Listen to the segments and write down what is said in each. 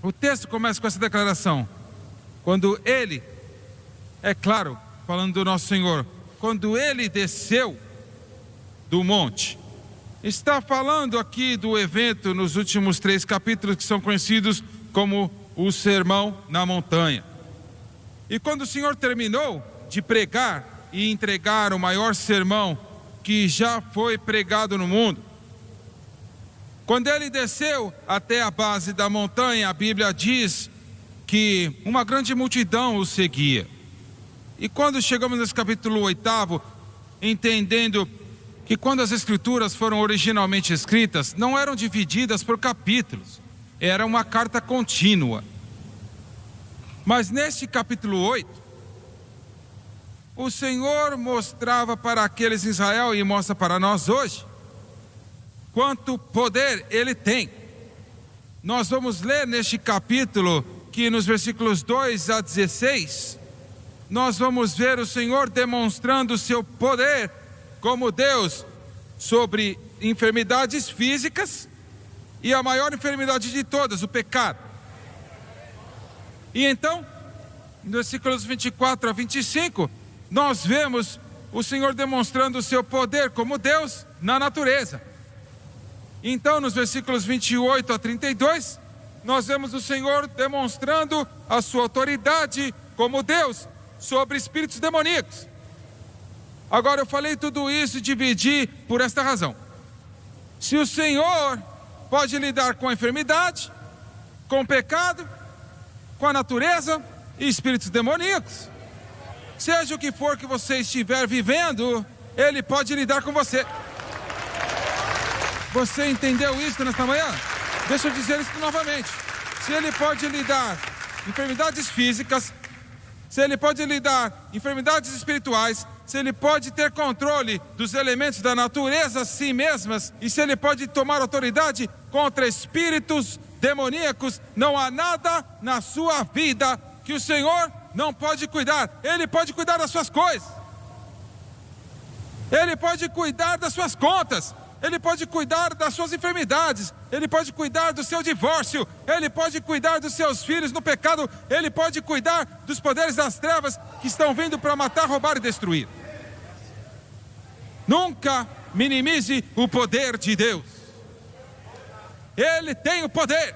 O texto começa com essa declaração. Quando ele, é claro, falando do nosso Senhor, quando ele desceu do monte. Está falando aqui do evento nos últimos 3 capítulos que são conhecidos como o Sermão na Montanha. E quando o Senhor terminou de pregar e entregar o maior sermão que já foi pregado no mundo, quando ele desceu até a base da montanha, a Bíblia diz que uma grande multidão o seguia. E quando chegamos nesse capítulo 8, entendendo que quando as escrituras foram originalmente escritas, não eram divididas por capítulos, era uma carta contínua. Mas neste capítulo 8, o Senhor mostrava para aqueles em Israel e mostra para nós hoje, quanto poder ele tem. Nós vamos ler neste capítulo que nos versículos 2 a 16, nós vamos ver o Senhor demonstrando o seu poder como Deus sobre enfermidades físicas e a maior enfermidade de todas, o pecado. E então, nos versículos 24 a 25, nós vemos o Senhor demonstrando o seu poder como Deus na natureza. Então, nos versículos 28 a 32, nós vemos o Senhor demonstrando a sua autoridade como Deus sobre espíritos demoníacos. Agora, eu falei tudo isso e dividi por esta razão. Se o Senhor pode lidar com a enfermidade, com o pecado, com a natureza e espíritos demoníacos, seja o que for que você estiver vivendo, Ele pode lidar com você. Você entendeu isso nesta manhã? Deixa eu dizer isso novamente. Se Ele pode lidar enfermidades físicas, se Ele pode lidar enfermidades espirituais, se Ele pode ter controle dos elementos da natureza a si mesmas, e se Ele pode tomar autoridade contra espíritos demoníacos, não há nada na sua vida que o Senhor não pode cuidar. Ele pode cuidar das suas coisas, Ele pode cuidar das suas contas, Ele pode cuidar das suas enfermidades, Ele pode cuidar do seu divórcio, Ele pode cuidar dos seus filhos no pecado, Ele pode cuidar dos poderes das trevas que estão vindo para matar, roubar e destruir. Nunca minimize o poder de Deus. Ele tem o poder.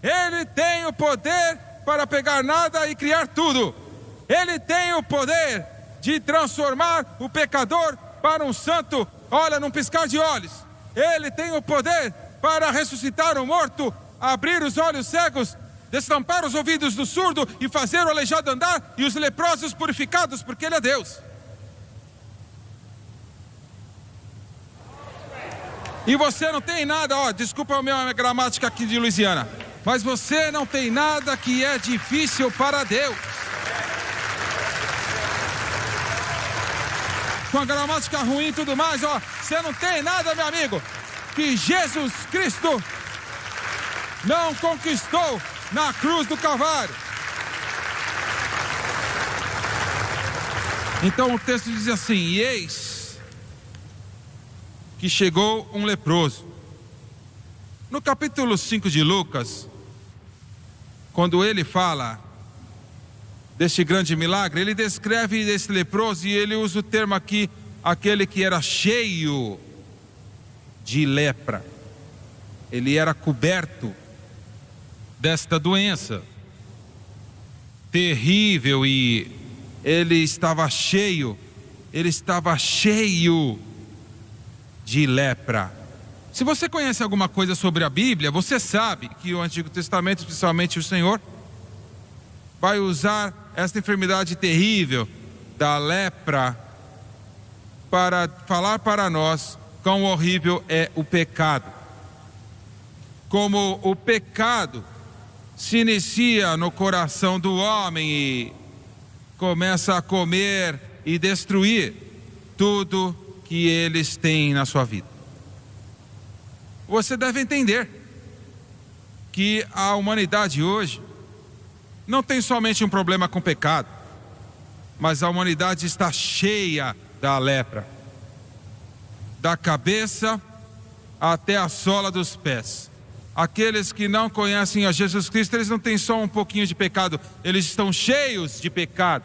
Ele tem o poder para pegar nada e criar tudo. Ele tem o poder de transformar o pecador para um santo, olha, num piscar de olhos. Ele tem o poder para ressuscitar o morto, abrir os olhos cegos, destampar os ouvidos do surdo e fazer o aleijado andar e os leprosos purificados, porque Ele é Deus. E você não tem nada, desculpa a minha gramática aqui de Louisiana, mas você não tem nada que é difícil para Deus. Com a gramática ruim e tudo mais, você não tem nada, meu amigo, que Jesus Cristo não conquistou na cruz do Calvário. Então o texto diz assim: e eis que chegou um leproso. No capítulo 5 de Lucas, quando ele fala deste grande milagre, ele descreve esse leproso e ele usa o termo aqui, aquele que era cheio de lepra. Ele era coberto desta doença terrível e ele estava cheio de lepra. Se você conhece alguma coisa sobre a Bíblia, você sabe que o Antigo Testamento, especialmente o Senhor, vai usar esta enfermidade terrível da lepra para falar para nós quão horrível é o pecado. Como o pecado se inicia no coração do homem e começa a comer e destruir tudo que eles têm na sua vida. Você deve entender que a humanidade hoje não tem somente um problema com pecado, mas a humanidade está cheia da lepra, da cabeça até a sola dos pés. Aqueles que não conhecem a Jesus Cristo, eles não têm só um pouquinho de pecado, eles estão cheios de pecado.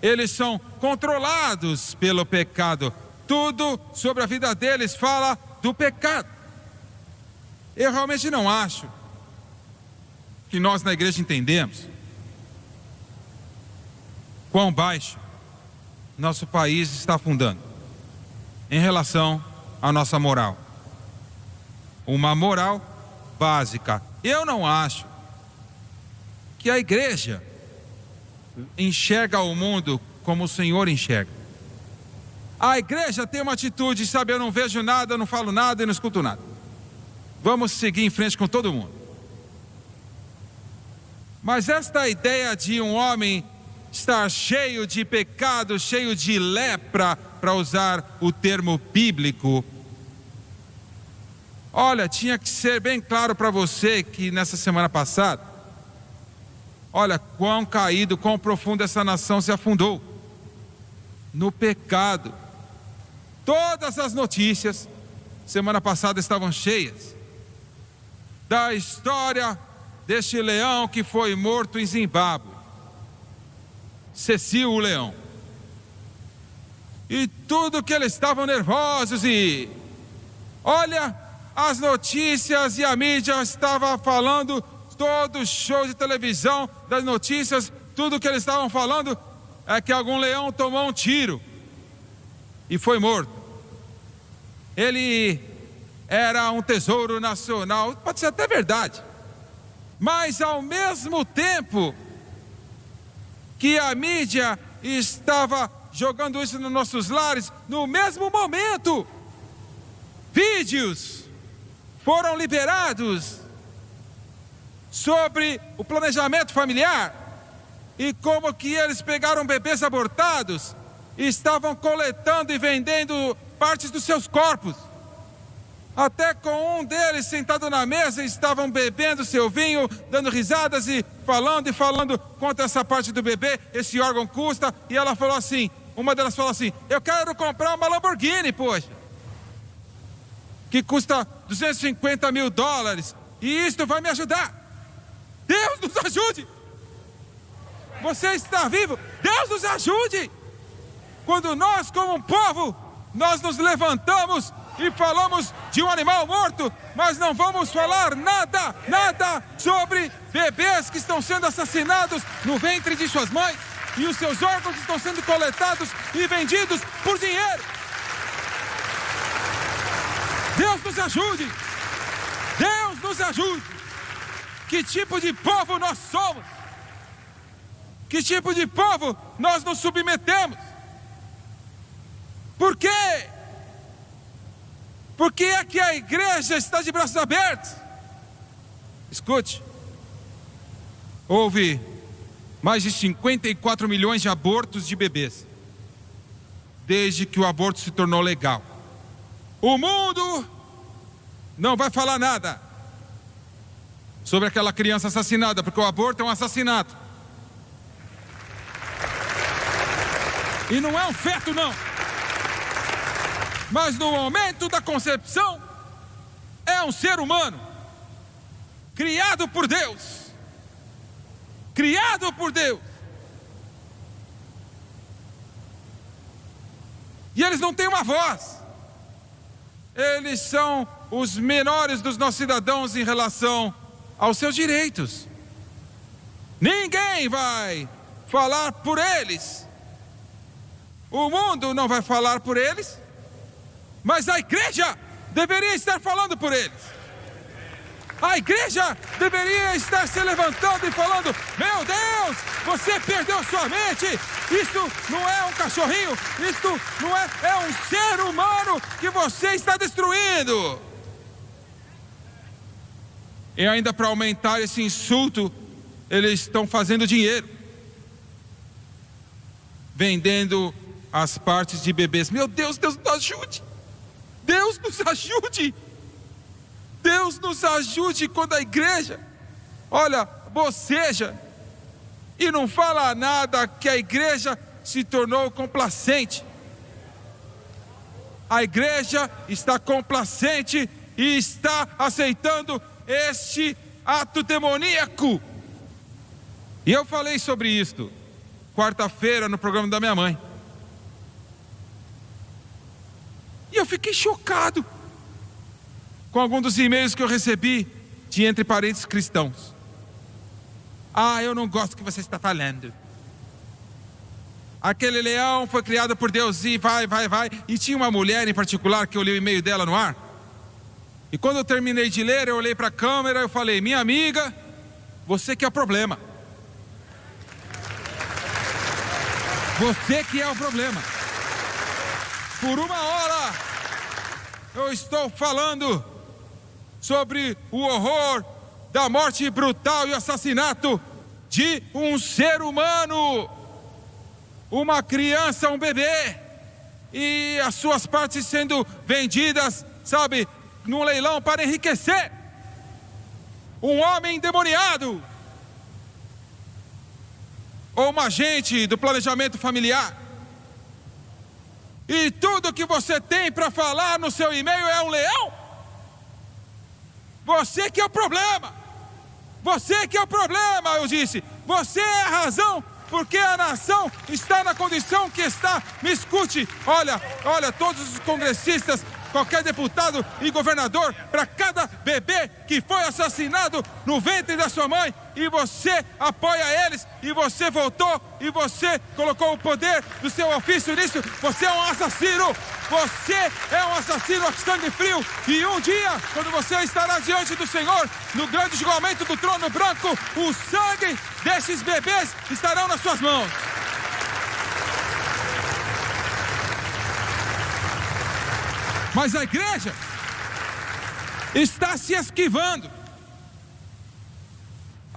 Eles são controlados pelo pecado. Tudo sobre a vida deles fala do pecado. Eu realmente não acho que nós na igreja entendemos quão baixo nosso país está afundando em relação à nossa moral. Uma moral básica. Eu não acho que a igreja enxerga o mundo como o Senhor enxerga. A igreja tem uma atitude, sabe, eu não vejo nada, não falo nada e não escuto nada. Vamos seguir em frente com todo mundo. Mas esta ideia de um homem estar cheio de pecado, cheio de lepra, para usar o termo bíblico, olha, tinha que ser bem claro para você que nessa semana passada, olha quão caído, quão profundo essa nação se afundou no pecado. Todas as notícias semana passada estavam cheias da história deste leão que foi morto em Zimbábue, Cecil o leão. E tudo que eles estavam nervosos e olha, as notícias e a mídia estava falando, todo show de televisão das notícias, tudo que eles estavam falando é que algum leão tomou um tiro e foi morto. Ele era um tesouro nacional, pode ser até verdade, mas ao mesmo tempo que a mídia estava jogando isso nos nossos lares, no mesmo momento, vídeos foram liberados sobre o planejamento familiar e como que eles pegaram bebês abortados e estavam coletando e vendendo partes dos seus corpos. Até com um deles sentado na mesa, estavam bebendo seu vinho, dando risadas e falando quanto essa parte do bebê, esse órgão custa. E ela falou assim, uma delas falou assim, eu quero comprar uma Lamborghini, poxa, que custa $250 mil, e isto vai me ajudar. Deus nos ajude. Você está vivo? Deus nos ajude. Quando nós, como um povo, nós nos levantamos e falamos de um animal morto, mas não vamos falar nada sobre bebês que estão sendo assassinados no ventre de suas mães e os seus órgãos estão sendo coletados e vendidos por dinheiro. Deus nos ajude. Deus nos ajude. Que tipo de povo nós somos? Que tipo de povo nós nos submetemos? Por quê? Por que é que a igreja está de braços abertos? Escute, houve mais de 54 milhões de abortos de bebês desde que o aborto se tornou legal. O mundo não vai falar nada sobre aquela criança assassinada, porque o aborto é um assassinato. E não é um feto, não. Mas no momento da concepção, é um ser humano, criado por Deus. Criado por Deus. E eles não têm uma voz. Eles são os menores dos nossos cidadãos em relação aos seus direitos. Ninguém vai falar por eles. O mundo não vai falar por eles. Mas a igreja deveria estar falando por eles. A igreja deveria estar se levantando e falando: meu Deus, você perdeu sua mente. Isso não é um cachorrinho. Isso não é um ser humano que você está destruindo. E ainda para aumentar esse insulto, eles estão fazendo dinheiro vendendo as partes de bebês. Meu Deus, Deus nos ajude. Deus nos ajude. Deus nos ajude quando a igreja, olha, boceja e não fala nada, que a igreja se tornou complacente. A igreja está complacente e está aceitando este ato demoníaco. E eu falei sobre isto quarta-feira no programa da minha mãe. E eu fiquei chocado com algum dos e-mails que eu recebi de entre parentes cristãos. Eu não gosto do que você está falando. Aquele leão foi criado por Deus e vai. E tinha uma mulher em particular que eu li o e-mail dela no ar. E quando eu terminei de ler, eu olhei para a câmera e eu falei: minha amiga, você que é o problema. Você que é o problema. Por uma hora eu estou falando sobre o horror da morte brutal e assassinato de um ser humano, uma criança, um bebê, e as suas partes sendo vendidas, sabe, num leilão para enriquecer. Um homem endemoniado, ou uma agente do planejamento familiar. E tudo que você tem para falar no seu e-mail é um leão? Você que é o problema. Você que é o problema, eu disse. Você é a razão porque a nação está na condição que está. Me escute, olha, todos os congressistas, qualquer deputado e governador, para cada bebê que foi assassinado no ventre da sua mãe, e você apoia eles, e você votou, e você colocou o poder do seu ofício nisso. Você é um assassino. Você é um assassino a sangue frio. E um dia, quando você estará diante do Senhor, no grande julgamento do trono branco, o sangue desses bebês estarão nas suas mãos. Mas a igreja está se esquivando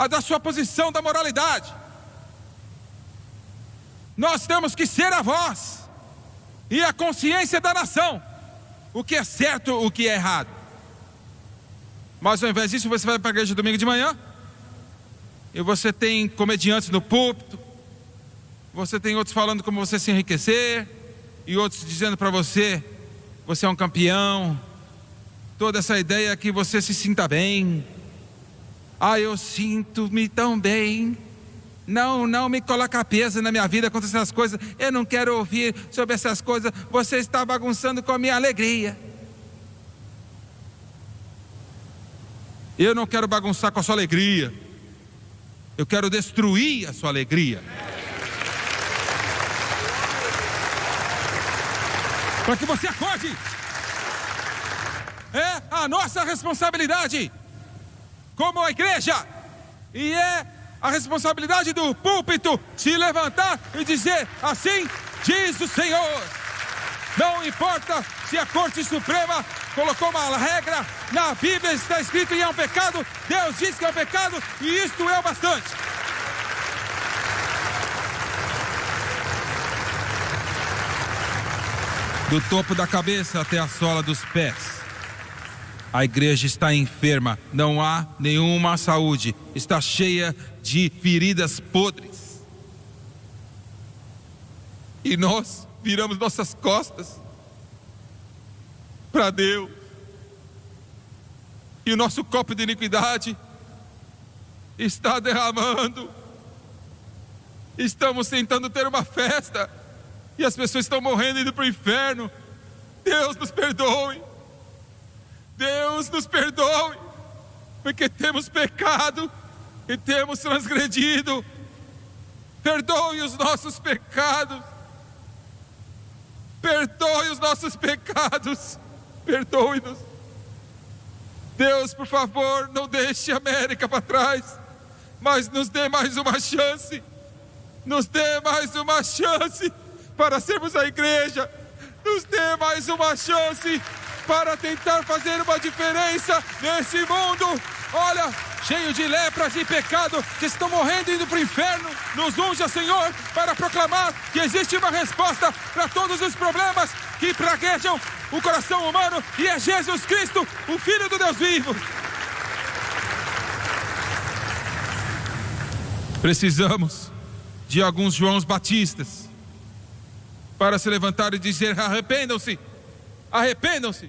da sua posição da moralidade. Nós temos que ser a voz e a consciência da nação, o que é certo, o que é errado. Mas ao invés disso, você vai para a igreja domingo de manhã e você tem comediantes no púlpito, você tem outros falando como você se enriquecer, e outros dizendo para você: você é um campeão. Toda essa ideia que você se sinta bem. Eu sinto-me tão bem. Não me coloca peso na minha vida contra essas coisas. Eu não quero ouvir sobre essas coisas. Você está bagunçando com a minha alegria. Eu não quero bagunçar com a sua alegria. Eu quero destruir a sua alegria. Para que você acorde. É a nossa responsabilidade como a igreja, e é a responsabilidade do púlpito se levantar e dizer: assim diz o Senhor. Não importa se a Corte Suprema colocou uma regra, na Bíblia está escrito e é um pecado. Deus diz que é um pecado, e isto é o bastante. Do topo da cabeça até a sola dos pés, a igreja está enferma, não há nenhuma saúde, está cheia de feridas podres. E nós viramos nossas costas para Deus, e o nosso copo de iniquidade está derramando. Estamos tentando ter uma festa, e as pessoas estão morrendo, indo para o inferno. Deus nos perdoe. Deus nos perdoe, porque temos pecado e temos transgredido. Perdoe os nossos pecados. Perdoe os nossos pecados. Perdoe-nos. Deus, por favor, não deixe a América para trás, mas nos dê mais uma chance. Nos dê mais uma chance para sermos a igreja. Nos dê mais uma chance para tentar fazer uma diferença nesse mundo. Olha, cheio de lepras e pecado, que estão morrendo e indo para o inferno. Nos unja, Senhor, para proclamar que existe uma resposta para todos os problemas que praguejam o coração humano, e é Jesus Cristo, o Filho do Deus vivo. Precisamos de alguns Joãos Batistas para se levantar e dizer: arrependam-se, arrependam-se.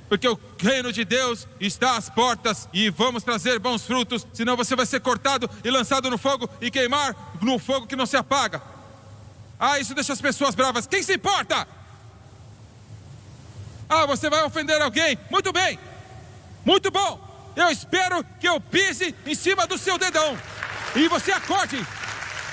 porque o reino de Deus está às portas e vamos trazer bons frutos, senão você vai ser cortado e lançado no fogo e queimar no fogo que não se apaga. Isso deixa as pessoas bravas. Quem se importa? Você vai ofender alguém. Muito bem, muito bom. Eu espero que eu pise em cima do seu dedão e você acorde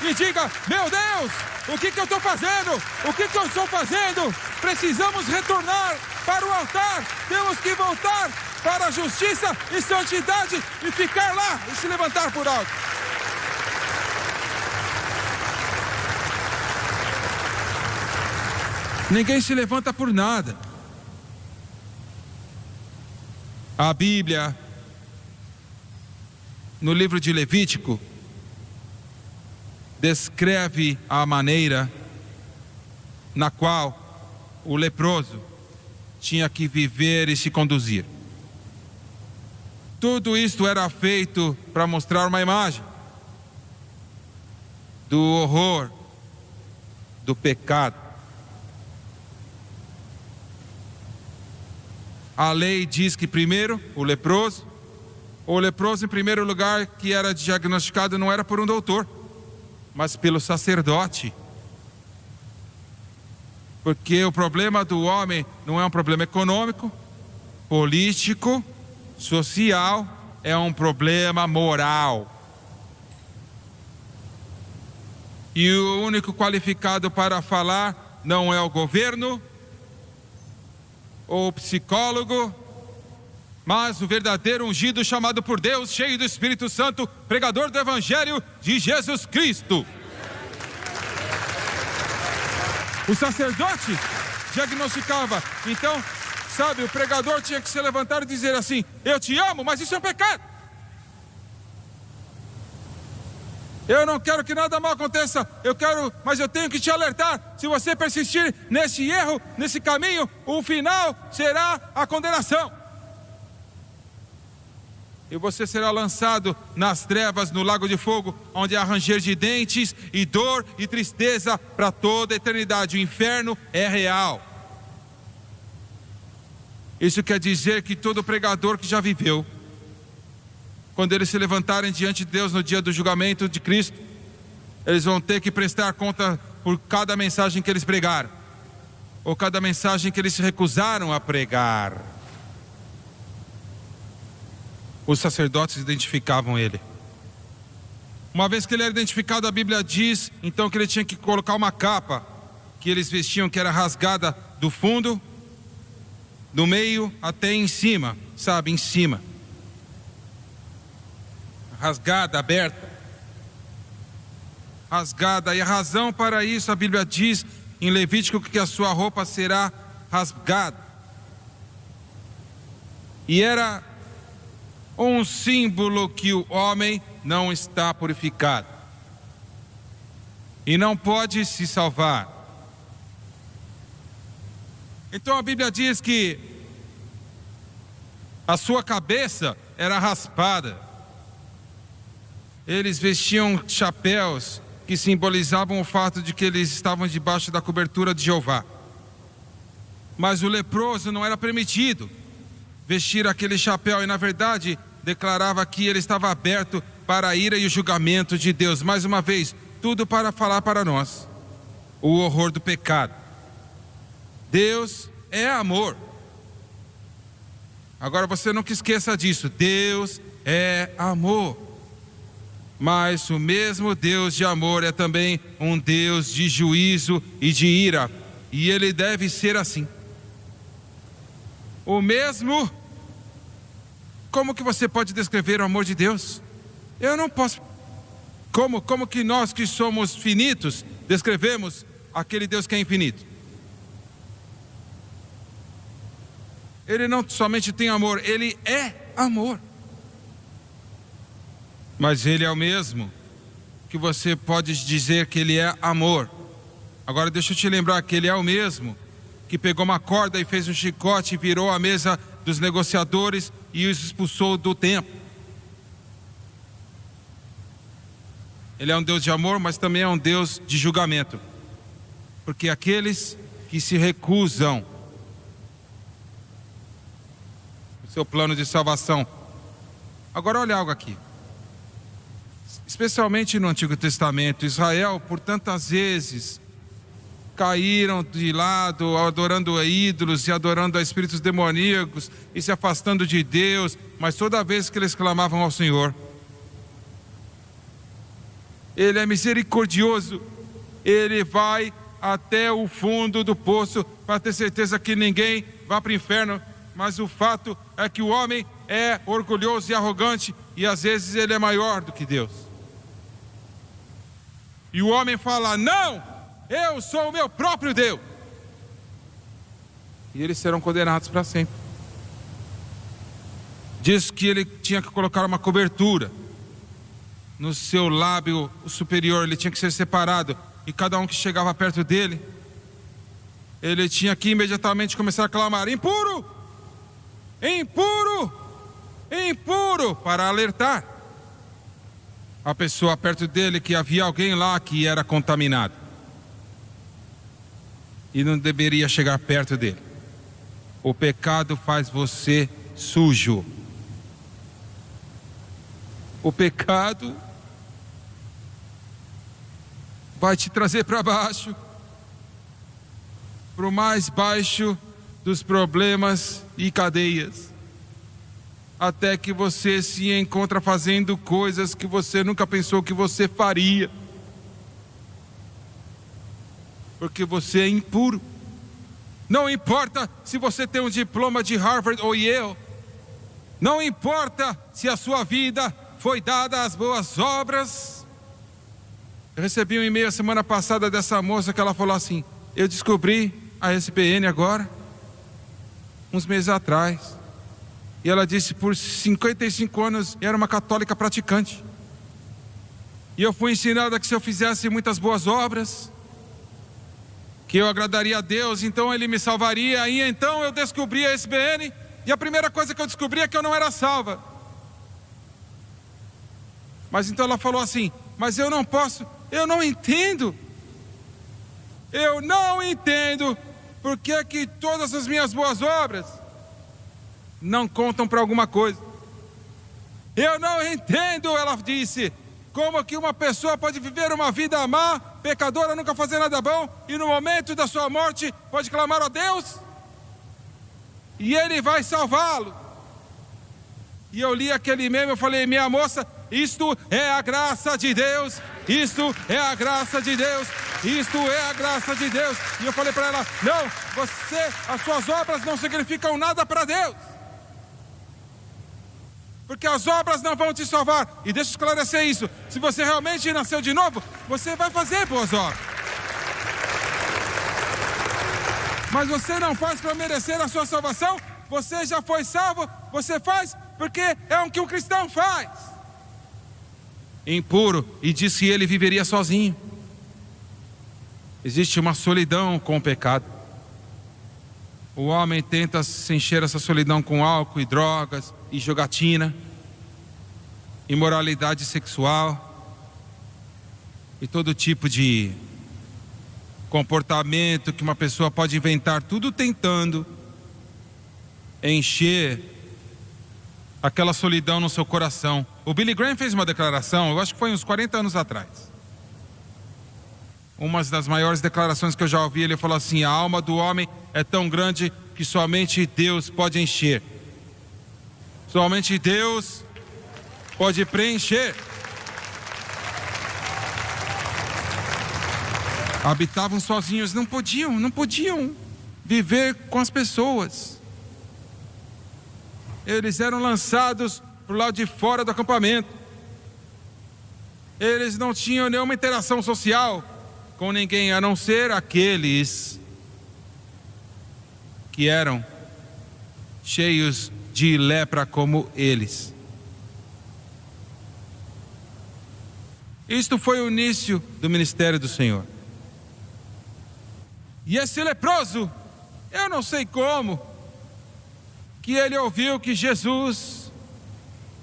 e diga: meu Deus, o que eu estou fazendo? O que eu estou fazendo? Precisamos retornar para o altar. Temos que voltar para a justiça e santidade e ficar lá e se levantar por alto. Ninguém se levanta por nada. A Bíblia, no livro de Levítico, descreve a maneira na qual o leproso tinha que viver e se conduzir. Tudo isto era feito para mostrar uma imagem do horror, do pecado. A lei diz que primeiro o leproso em primeiro lugar que era diagnosticado não era por um doutor, mas pelo sacerdote. Porque o problema do homem não é um problema econômico, político, social, é um problema moral. E o único qualificado para falar não é o governo ou o psicólogo, mas o verdadeiro ungido chamado por Deus, cheio do Espírito Santo, pregador do Evangelho de Jesus Cristo. O sacerdote diagnosticava. Então, sabe, o pregador tinha que se levantar e dizer assim: eu te amo, mas isso é um pecado. Eu não quero que nada mal aconteça, mas eu tenho que te alertar. Se você persistir nesse erro, nesse caminho, o final será a condenação. E você será lançado nas trevas, no lago de fogo, onde há ranger de dentes e dor e tristeza para toda a eternidade. O inferno é real. Isso quer dizer que todo pregador que já viveu, quando eles se levantarem diante de Deus no dia do julgamento de Cristo, eles vão ter que prestar conta por cada mensagem que eles pregaram, ou cada mensagem que eles se recusaram a pregar. Os sacerdotes identificavam ele. Uma vez que ele era identificado, a Bíblia diz então que ele tinha que colocar uma capa que eles vestiam, que era rasgada do fundo, do meio até em cima, sabe, em cima. Rasgada, aberta. Rasgada. E a razão para isso, a Bíblia diz em Levítico que a sua roupa será rasgada. E era um símbolo que o homem não está purificado e não pode se salvar. Então a Bíblia diz que a sua cabeça era raspada. Eles vestiam chapéus que simbolizavam o fato de que eles estavam debaixo da cobertura de Jeová. Mas o leproso não era permitido vestir aquele chapéu, e na verdade declarava que ele estava aberto para a ira e o julgamento de Deus. Mais uma vez, tudo para falar para nós o horror do pecado. Deus é amor. Agora você nunca esqueça disso. Deus é amor. Mas o mesmo Deus de amor é também um Deus de juízo e de ira. E ele deve ser assim. O mesmo. Como que você pode descrever o amor de Deus? Eu não posso. Como que nós que somos finitos descrevemos aquele Deus que é infinito? Ele não somente tem amor, ele é amor. Mas ele é o mesmo que você pode dizer que ele é amor. Agora deixa eu te lembrar que ele é o mesmo que pegou uma corda e fez um chicote e virou a mesa dos negociadores e os expulsou do templo. Ele é um Deus de amor, mas também é um Deus de julgamento. Porque aqueles que se recusam seu plano de salvação. Agora olha algo aqui. Especialmente no Antigo Testamento, Israel, por tantas vezes, caíram de lado, adorando a ídolos e adorando a espíritos demoníacos e se afastando de Deus, mas toda vez que eles clamavam ao Senhor, Ele é misericordioso, Ele vai até o fundo do poço para ter certeza que ninguém vá para o inferno. Mas o fato é que o homem é orgulhoso e arrogante e às vezes ele é maior do que Deus. E o homem fala: não, eu sou o meu próprio Deus. E eles serão condenados para sempre. Diz que ele tinha que colocar uma cobertura no seu lábio superior, ele tinha que ser separado. E cada um que chegava perto dele, ele tinha que imediatamente começar a clamar: impuro, impuro, impuro, para alertar a pessoa perto dele que havia alguém lá que era contaminado e não deveria chegar perto dele. O pecado faz você sujo. O pecado vai te trazer para baixo, para o mais baixo dos problemas e cadeias, até que você se encontra fazendo coisas que você nunca pensou que você faria, porque você é impuro. Não importa se você tem um diploma de Harvard ou Yale, não importa se a sua vida foi dada às boas obras. Eu recebi um e-mail a semana passada dessa moça que ela falou assim: eu descobri a SBN agora, uns meses atrás. E ela disse: por 55 anos era uma católica praticante. E eu fui ensinada que se eu fizesse muitas boas obras, que eu agradaria a Deus, então Ele me salvaria. E então eu descobri a SBN, e a primeira coisa que eu descobri é que eu não era salva. Mas então ela falou assim: mas eu não posso, eu não entendo. Eu não entendo por que todas as minhas boas obras não contam para alguma coisa. Eu não entendo, ela disse, como que uma pessoa pode viver uma vida má, pecadora, nunca fazer nada bom, e no momento da sua morte pode clamar a Deus e Ele vai salvá-lo. E eu li aquele e-mail, eu falei: minha moça, isto é a graça de Deus, isto é a graça de Deus, isto é a graça de Deus. E eu falei para ela: não, as suas obras não significam nada para Deus, porque as obras não vão te salvar. E deixa eu esclarecer isso: se você realmente nasceu de novo, você vai fazer boas obras, mas você não faz para merecer a sua salvação. Você já foi salvo, você faz porque é o que um cristão faz. Impuro, e disse que ele viveria sozinho. Existe uma solidão com o pecado. O homem tenta se encher essa solidão com álcool e drogas e jogatina, imoralidade sexual e todo tipo de comportamento que uma pessoa pode inventar, tudo tentando encher aquela solidão no seu coração. O Billy Graham fez uma declaração, eu acho que foi uns 40 anos atrás. Uma das maiores declarações que eu já ouvi, ele falou assim: a alma do homem é tão grande que somente Deus pode encher. Somente Deus pode preencher. Habitavam sozinhos, não podiam viver com as pessoas. Eles eram lançados para o lado de fora do acampamento. Eles não tinham nenhuma interação social com ninguém, a não ser aqueles que eram cheios de lepra como eles. Isto foi o início do ministério do Senhor. E esse leproso, eu não sei como, que ele ouviu que Jesus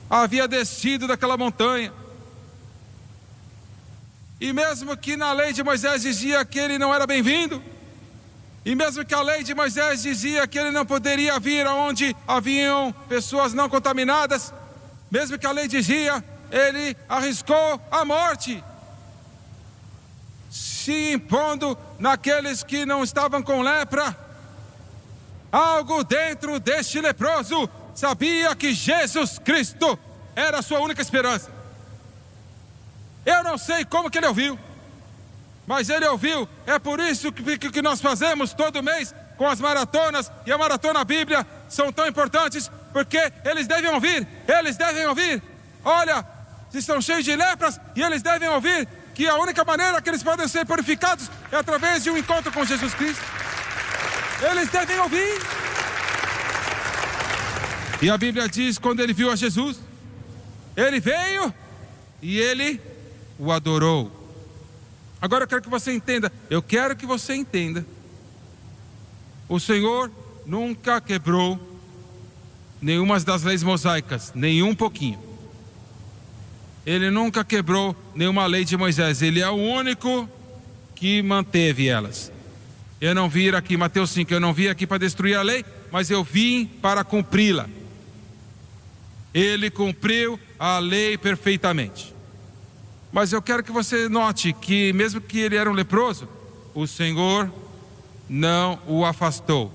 havia descido daquela montanha. E mesmo que na lei de Moisés dizia que ele não era bem-vindo, E mesmo que a lei de Moisés dizia que ele não poderia vir aonde haviam pessoas não contaminadas, mesmo que a lei dizia, ele arriscou a morte, se impondo naqueles que não estavam com lepra. Algo dentro deste leproso sabia que Jesus Cristo era a sua única esperança. Eu não sei como que ele ouviu, mas ele ouviu. É por isso que nós fazemos todo mês com as maratonas, e a maratona Bíblia são tão importantes, porque eles devem ouvir. Olha, estão cheios de lepras, e eles devem ouvir que a única maneira que eles podem ser purificados é através de um encontro com Jesus Cristo. Eles devem ouvir. E a Bíblia diz, quando ele viu a Jesus, ele veio e ele o adorou. Agora eu quero que você entenda. O Senhor nunca quebrou nenhuma das leis mosaicas, nem um pouquinho. Ele nunca quebrou nenhuma lei de Moisés. Ele é o único que manteve elas. Eu não vim aqui, Mateus 5, eu não vim aqui para destruir a lei, mas eu vim para cumpri-la. Ele cumpriu a lei perfeitamente. Mas eu quero que você note que mesmo que ele era um leproso, o Senhor não o afastou.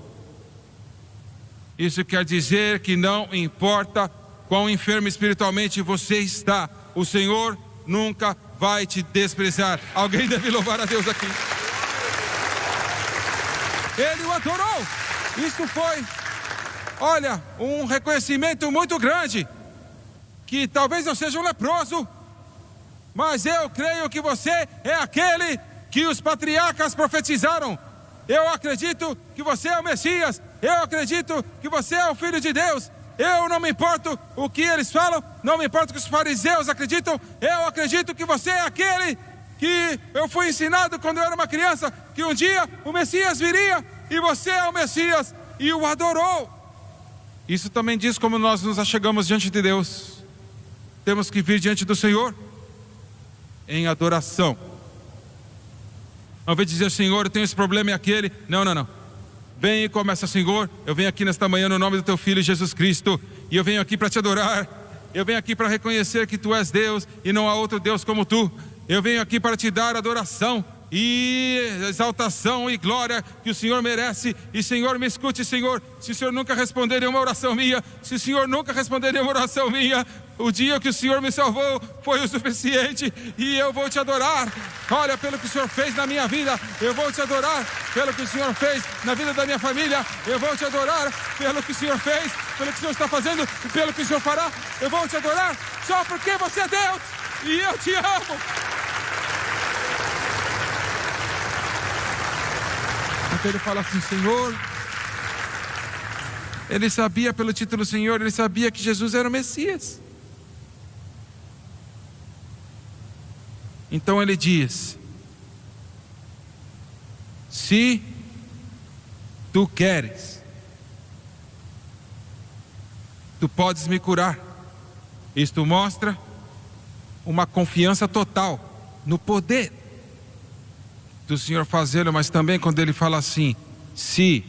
Isso quer dizer que não importa quão enfermo espiritualmente você está, o Senhor nunca vai te desprezar. Alguém deve louvar a Deus aqui. Ele o adorou. Isso foi, olha, um reconhecimento muito grande. Que talvez eu seja um leproso, mas eu creio que você é aquele que os patriarcas profetizaram. Eu acredito que você é o Messias. Eu acredito que você é o Filho de Deus. Eu não me importo o que eles falam, não me importa o que os fariseus acreditam. Eu acredito que você é aquele que eu fui ensinado quando eu era uma criança, que um dia o Messias viria, e você é o Messias, e o adorou. Isso também diz como nós nos achegamos diante de Deus. Temos que vir diante do Senhor em adoração. Ao invés de dizer, Senhor, eu tenho esse problema e aquele. Não. Vem e começa, Senhor, eu venho aqui nesta manhã no nome do Teu Filho Jesus Cristo, e eu venho aqui para Te adorar. Eu venho aqui para reconhecer que Tu és Deus e não há outro Deus como Tu. Eu venho aqui para Te dar adoração e exaltação e glória que o Senhor merece. E Senhor, me escute, Senhor. Se o Senhor nunca responder nenhuma oração minha, o dia que o Senhor me salvou foi o suficiente, e eu vou Te adorar. Olha, pelo que o Senhor fez na minha vida, eu vou Te adorar. Pelo que o Senhor fez na vida da minha família, eu vou Te adorar. Pelo que o Senhor fez, pelo que o Senhor está fazendo e pelo que o Senhor fará, eu vou Te adorar. Só porque você é Deus e eu Te amo. Então ele fala assim, Senhor. Ele sabia pelo título Senhor, ele sabia que Jesus era o Messias. Então ele diz, se Tu queres, Tu podes me curar. Isto mostra uma confiança total no poder do Senhor fazê-lo, mas também quando ele fala assim, se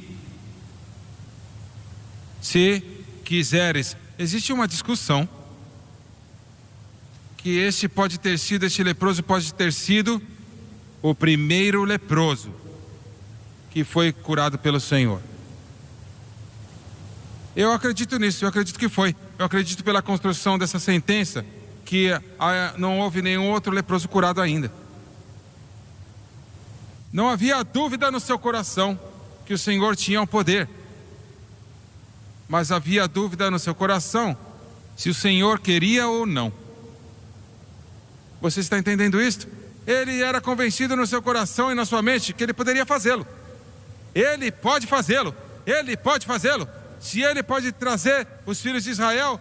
quiseres. Existe uma discussão que este leproso pode ter sido o primeiro leproso que foi curado pelo Senhor. Eu acredito nisso, eu acredito que foi. Eu acredito pela construção dessa sentença que não houve nenhum outro leproso curado ainda. Não havia dúvida no seu coração que o Senhor tinha o poder, mas havia dúvida no seu coração se o Senhor queria ou não. Você está entendendo isto? Ele era convencido no seu coração e na sua mente que ele poderia fazê-lo. Ele pode fazê-lo. Se ele pode trazer os filhos de Israel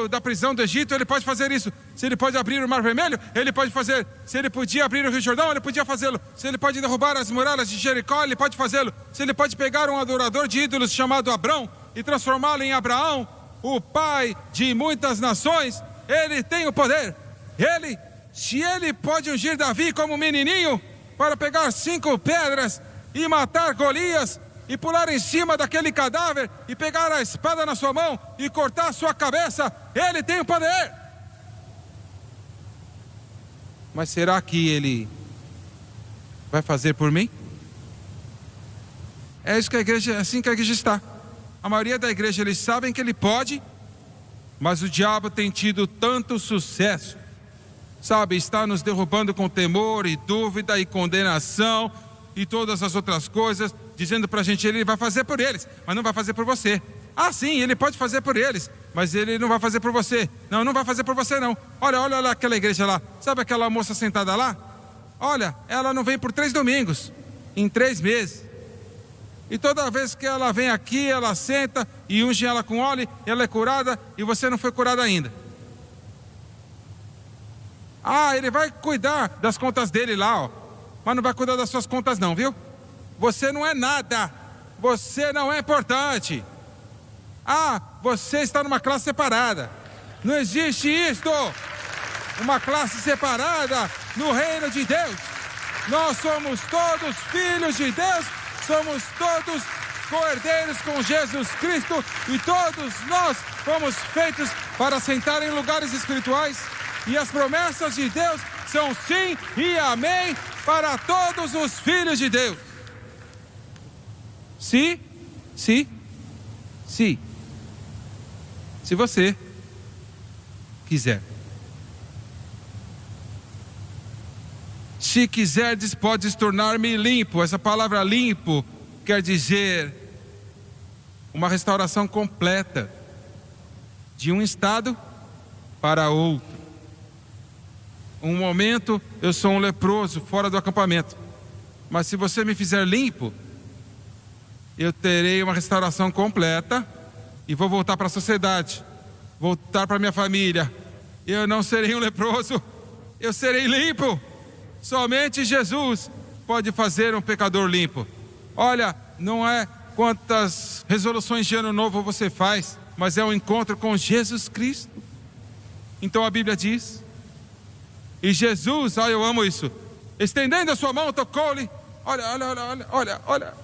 da prisão do Egito, ele pode fazer isso. Se ele pode abrir o Mar Vermelho, ele pode fazer. Se ele podia abrir o Rio Jordão, ele podia fazê-lo. Se ele pode derrubar as muralhas de Jericó, ele pode fazê-lo. Se ele pode pegar um adorador de ídolos chamado Abrão e transformá-lo em Abraão, o pai de muitas nações, ele tem o poder. Se ele pode ungir Davi como menininho para pegar 5 pedras e matar Golias, e pular em cima daquele cadáver, e pegar a espada na sua mão, e cortar a sua cabeça, Ele tem o poder. Mas será que Ele vai fazer por mim? É isso que a igreja, assim que a igreja está. A maioria da igreja, eles sabem que Ele pode, mas o diabo tem tido tanto sucesso, sabe, está nos derrubando com temor e dúvida e condenação e todas as outras coisas, dizendo pra gente: Ele vai fazer por eles, mas não vai fazer por você. Ah, sim, Ele pode fazer por eles, mas Ele não vai fazer por você. Não, não vai fazer por você não. Olha lá aquela igreja lá, sabe aquela moça sentada lá? Olha, ela não vem por 3 domingos, em 3 meses. E toda vez que ela vem aqui, ela senta e unge ela com óleo, ela é curada e você não foi curado ainda. Ah, Ele vai cuidar das contas dele lá, ó, mas não vai cuidar das suas contas não, viu? Você não é nada, você não é importante. Ah, você está numa classe separada. Não existe isto, uma classe separada no reino de Deus. Nós somos todos filhos de Deus, somos todos co-herdeiros com Jesus Cristo, e todos nós fomos feitos para sentar em lugares espirituais, e as promessas de Deus são sim e amém para todos os filhos de Deus. Se você quiser. Se quiserdes, podes tornar-me limpo. Essa palavra limpo quer dizer uma restauração completa, de um estado para outro. Um momento eu sou um leproso fora do acampamento, mas se você me fizer limpo, eu terei uma restauração completa e vou voltar para a sociedade, voltar para minha família. Eu não serei um leproso, eu serei limpo. Somente Jesus pode fazer um pecador limpo. Olha, não é quantas resoluções de ano novo você faz, mas é um encontro com Jesus Cristo. Então a Bíblia diz, e Jesus, eu amo isso, estendendo a sua mão, tocou-lhe. Olha.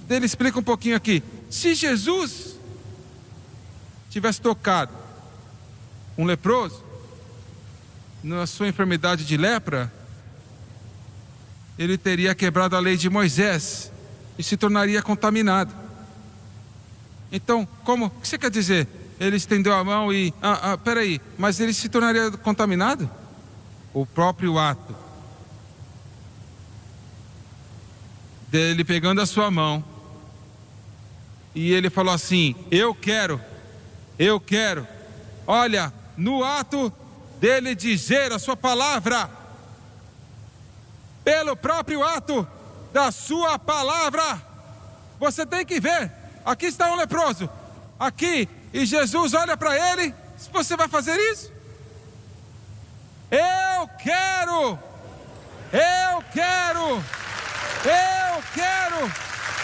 Ele explica um pouquinho aqui. Se Jesus tivesse tocado um leproso na sua enfermidade de lepra, ele teria quebrado a lei de Moisés e se tornaria contaminado. Então, o que você quer dizer? Ele estendeu a mão e... peraí, mas ele se tornaria contaminado? O próprio ato dele pegando a sua mão, e ele falou assim: eu quero. Olha, no ato dele dizer a sua palavra, pelo próprio ato da sua palavra, você tem que ver, aqui está um leproso, aqui, e Jesus olha para ele: você vai fazer isso? Eu quero,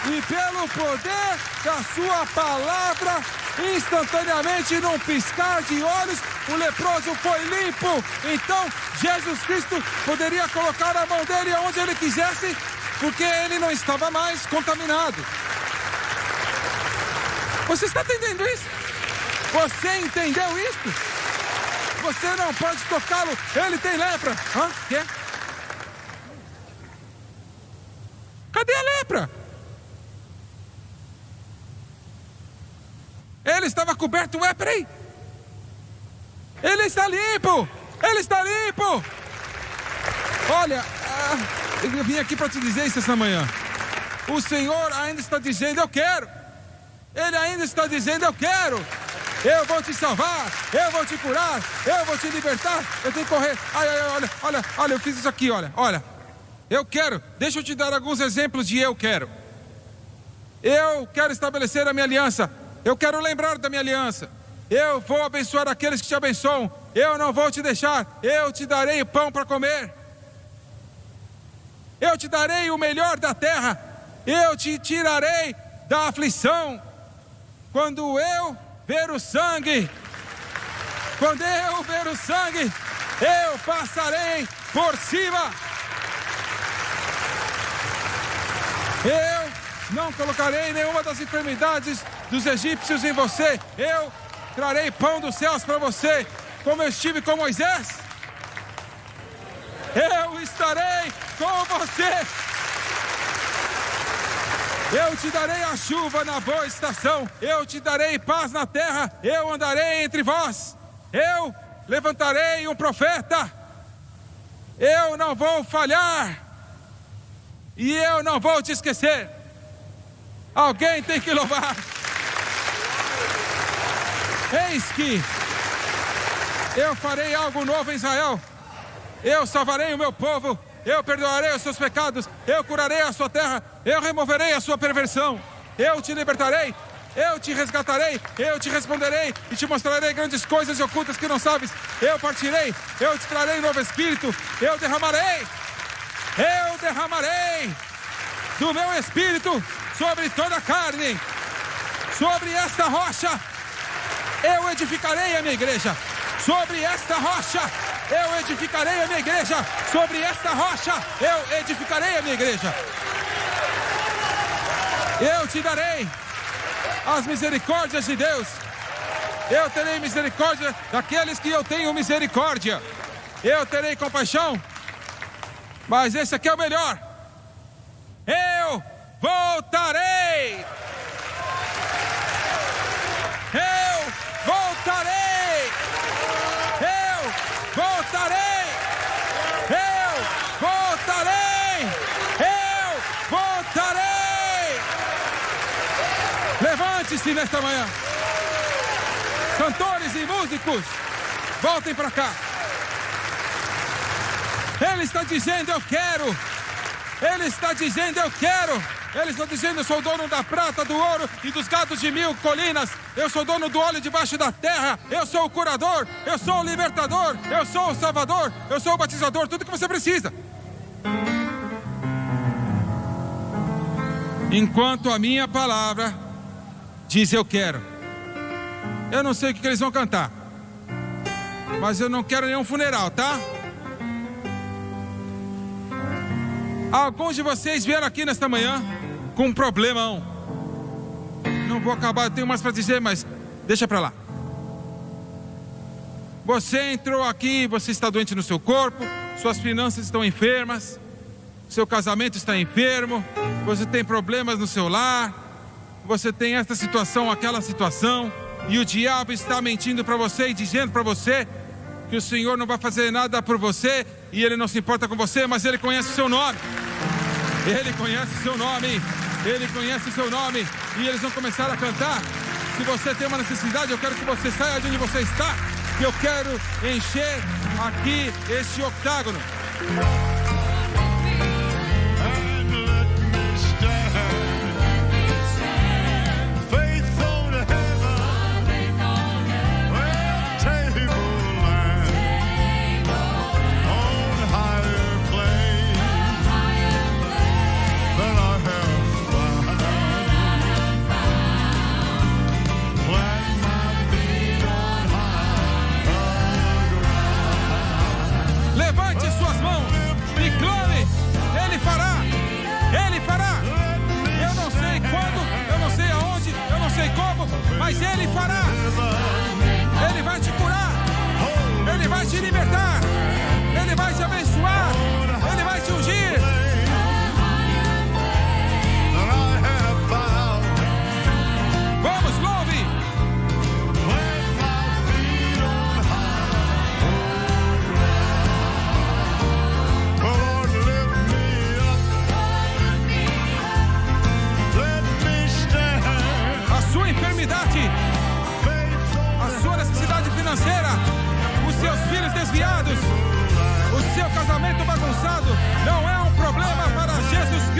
e pelo poder da sua palavra, instantaneamente, num piscar de olhos, o leproso foi limpo. Então Jesus Cristo poderia colocar a mão dele aonde ele quisesse, porque ele não estava mais contaminado. Você está entendendo isso? Você entendeu isso? Você não pode tocá-lo, ele tem lepra. Quê? Cadê a lepra? Ele estava coberto, peraí. Ele está limpo. Olha, eu vim aqui para te dizer isso essa manhã. O Senhor ainda está dizendo: eu quero. Ele ainda está dizendo: eu quero. Eu vou te salvar, eu vou te curar, eu vou te libertar. Eu tenho que correr. Olha, eu fiz isso aqui, olha. Eu quero. Deixa eu te dar alguns exemplos de eu quero. Eu quero estabelecer a minha aliança. Eu quero lembrar da minha aliança. Eu vou abençoar aqueles que te abençoam. Eu não vou te deixar. Eu te darei o pão para comer. Eu te darei o melhor da terra. Eu te tirarei da aflição. Quando eu ver o sangue, eu passarei por cima. Eu não colocarei nenhuma das enfermidades dos egípcios em você. Eu trarei pão dos céus para você, como eu estive com Moisés. Eu estarei com você. Eu te darei a chuva na boa estação. Eu te darei paz na terra. Eu andarei entre vós. Eu levantarei um profeta. Eu não vou falhar. E eu não vou te esquecer. Alguém tem que louvar. Eis que eu farei algo novo em Israel. Eu salvarei o meu povo. Eu perdoarei os seus pecados. Eu curarei a sua terra. Eu removerei a sua perversão. Eu te libertarei. Eu te resgatarei. Eu te responderei e te mostrarei grandes coisas ocultas que não sabes. Eu partirei. Eu te trarei novo espírito. Eu derramarei do meu espírito sobre toda a carne. Sobre esta rocha eu edificarei a minha igreja. Sobre esta rocha eu edificarei a minha igreja. Sobre esta rocha eu edificarei a minha igreja. Eu te darei as misericórdias de Deus. Eu terei misericórdia daqueles que eu tenho misericórdia. Eu terei compaixão. Mas esse aqui é o melhor. Eu voltarei. Eu voltarei. Eu voltarei. Eu voltarei. Eu voltarei. Levante-se nesta manhã. Cantores e músicos, voltem para cá. Ele está dizendo, eu quero. Ele está dizendo, eu quero. Ele está dizendo, eu sou dono da prata, do ouro e dos gados de 1000 colinas. Eu sou dono do óleo debaixo da terra. Eu sou o curador. Eu sou o libertador. Eu sou o salvador. Eu sou o batizador. Tudo que você precisa. Enquanto a minha palavra diz eu quero. Eu não sei o que eles vão cantar. Mas eu não quero nenhum funeral, tá? Alguns de vocês vieram aqui nesta manhã com um problemão. Não vou acabar, eu tenho mais para dizer, mas deixa para lá. Você entrou aqui, você está doente no seu corpo, suas finanças estão enfermas, seu casamento está enfermo, você tem problemas no seu lar, você tem esta situação, aquela situação, e o diabo está mentindo para você e dizendo para você que o Senhor não vai fazer nada por você e Ele não se importa com você, mas Ele conhece o seu nome. Ele conhece o seu nome. Ele conhece o seu nome. E eles vão começar a cantar. Se você tem uma necessidade, eu quero que você saia de onde você está. E eu quero encher aqui este octágono. Levante suas mãos e clame. Ele fará. Ele fará. Eu não sei quando, eu não sei aonde, eu não sei como, mas Ele fará. Ele vai te curar. Ele vai te libertar. Ele vai te abençoar. Ele vai te ungir. Vamos, louve. Sua enfermidade, a sua necessidade financeira, os seus filhos desviados, o seu casamento bagunçado, não é um problema para Jesus.